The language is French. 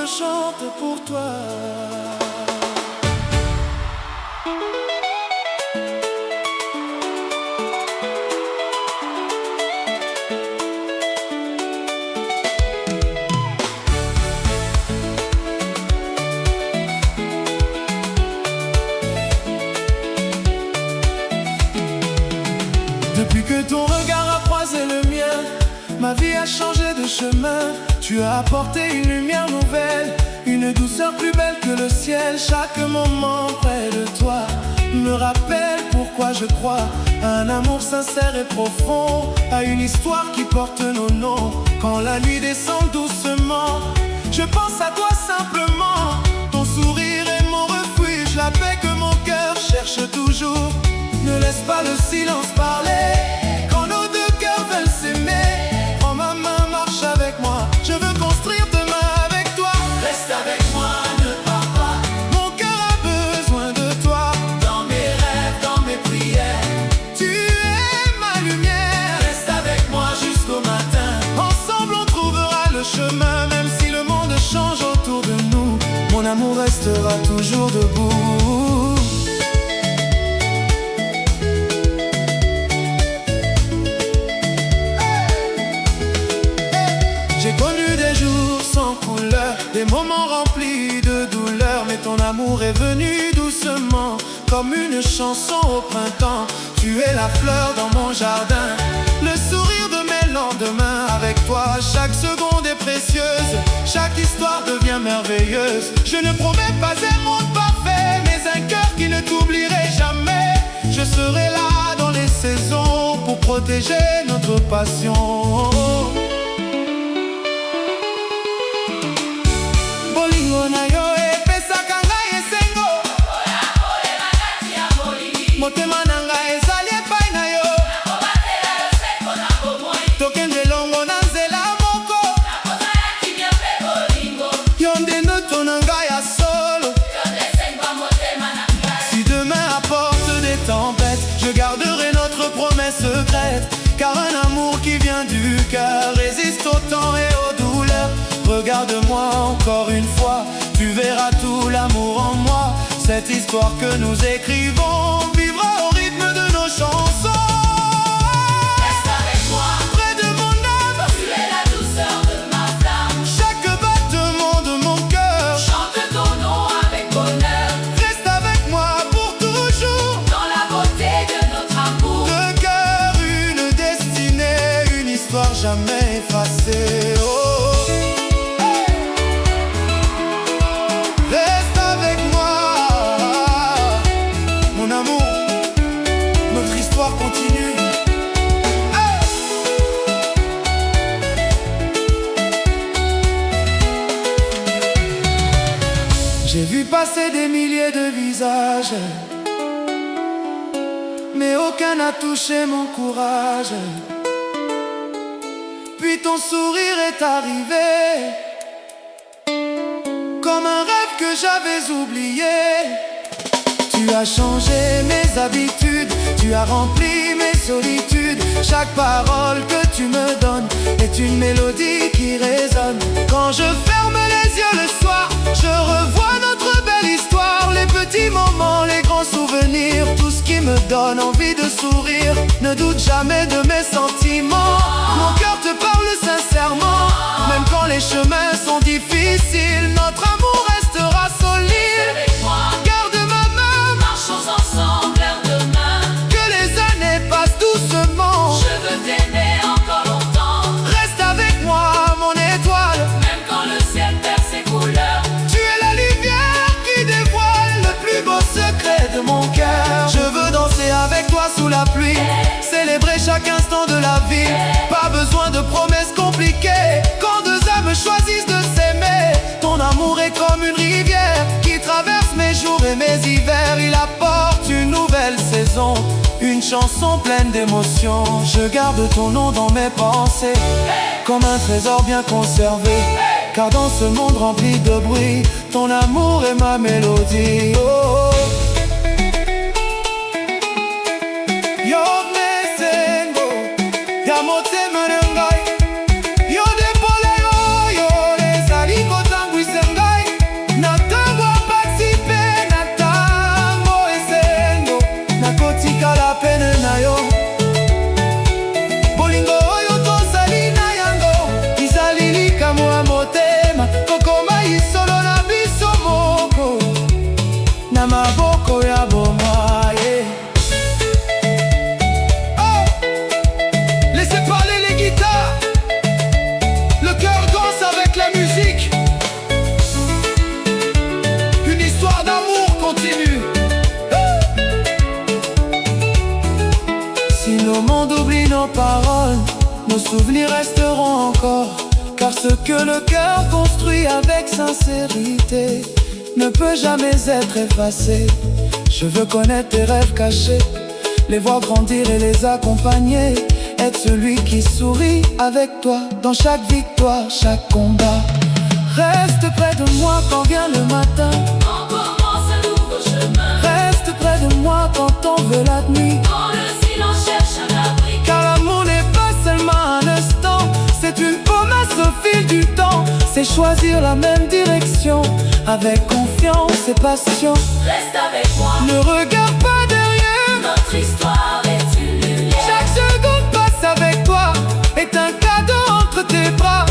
je chante pour toi. Depuis que ton regard a croisé le mien, ma vie a changé de chemin. Tu as apporté une lumière nouvelle, une douceur plus belle que le ciel. Chaque moment près de toi me rappelle pourquoi je crois à un amour sincère et profond, à une histoire qui porte nos noms. Quand la nuit descend doucement, je pense à toi simplement. Ton sourire est mon refuge, la paix que mon cœur cherche toujours. Ne laisse pas le silence parler quand nos deux cœurs veulent s'aimer. Prends ma main, marche avec moi, je veux construire demain avec toi. Reste avec moi, ne pars pas. Mon cœur a besoin de toi. Dans mes rêves, dans mes prières, tu es ma lumière. Reste avec moi jusqu'au matin. Ensemble on trouvera le chemin. Même si le monde change autour de nous, mon amour restera toujours debout. J'ai connu des jours sans couleur, des moments remplis de douleur, mais ton amour est venu doucement, comme une chanson au printemps. Tu es la fleur dans mon jardin, le sourire de mes lendemains. Avec toi, chaque seconde est précieuse, chaque histoire devient merveilleuse. Je ne promets pas un monde parfait, mais un cœur qui ne t'oublierait jamais. Je serai là dans les saisons pour protéger notre passion. Motema nanga ezali epai na yo, tokende elongo na nzela moko. Yo nde ndoto na ngai ya solo. Si demain apporte des tempêtes, je garderai notre promesse secrète. Car un amour qui vient du cœur résiste au temps et aux douleurs. Regarde-moi encore une fois, tu verras tout l'amour en moi. Cette histoire que nous écrivons vivra au rythme de nos chansons. Reste avec moi, près de mon âme, tu es la douceur de ma flamme. chaque battement de mon cœur Chante ton nom avec bonheur, reste avec moi pour toujours. dans la beauté de notre amour. Deux cœurs, une destinée, une histoire jamais effacée. Oh. Reste avec moi, mon amour, notre histoire continue. Hey! J'ai vu passer des milliers de visages, mais aucun n'a touché mon courage. Puis ton sourire est arrivé, comme un rêve que j'avais oublié. Tu as changé mes habitudes, tu as rempli mes solitudes. Chaque parole que tu me donnes est une mélodie qui résonne. Quand je ferme les yeux le soir, je revois notre belle histoire. Les petits moments, les grands souvenirs, tout ce qui me donne envie de sourire. Ne doute jamais de mes sentiments, mon cœur te parle sincèrement. Même quand les chemins sont difficiles, notre amour restera solide. Avec moi, Garde ma main, marchons ensemble vers demain. que les années passent doucement. Je veux t'aimer encore longtemps, Reste avec moi, mon étoile. même quand le ciel perd ses couleurs. Tu es la lumière qui dévoile le plus beau secret de mon cœur. Je veux danser avec toi sous la pluie, célébrer chaque instant de la vie. Pas besoin de promesses compliquées quand deux âmes choisissent de s'aimer. Ton amour est comme une rivière qui traverse mes jours et mes hivers. Il apporte une nouvelle saison, une chanson pleine d'émotions. Je garde ton nom dans mes pensées, comme un trésor bien conservé. Car dans ce monde rempli de bruit, ton amour est ma mélodie. Oh. Yo mesengo, ya motema na ngai. Yo depole yo, yo ezali kotangwisa ngai. nos paroles, nos souvenirs resteront encore. Car ce que le cœur construit avec sincérité ne peut jamais être effacé. Je veux connaître tes rêves cachés, les voir grandir et les accompagner. Être celui qui sourit avec toi dans chaque victoire, chaque combat. Reste près de moi quand vient le matin. On commence un nouveau chemin. Reste près de moi quand on veut la nuit. Quand le silence cherche un abri. Car l'amour n'est pas seulement un instant, c'est une promesse au fil du temps. C'est choisir la même direction, avec confiance et passion. Reste avec moi. Ne regarde pas derrière. Notre histoire est une lumière. Chaque seconde passe avec toi est un cadeau entre tes bras.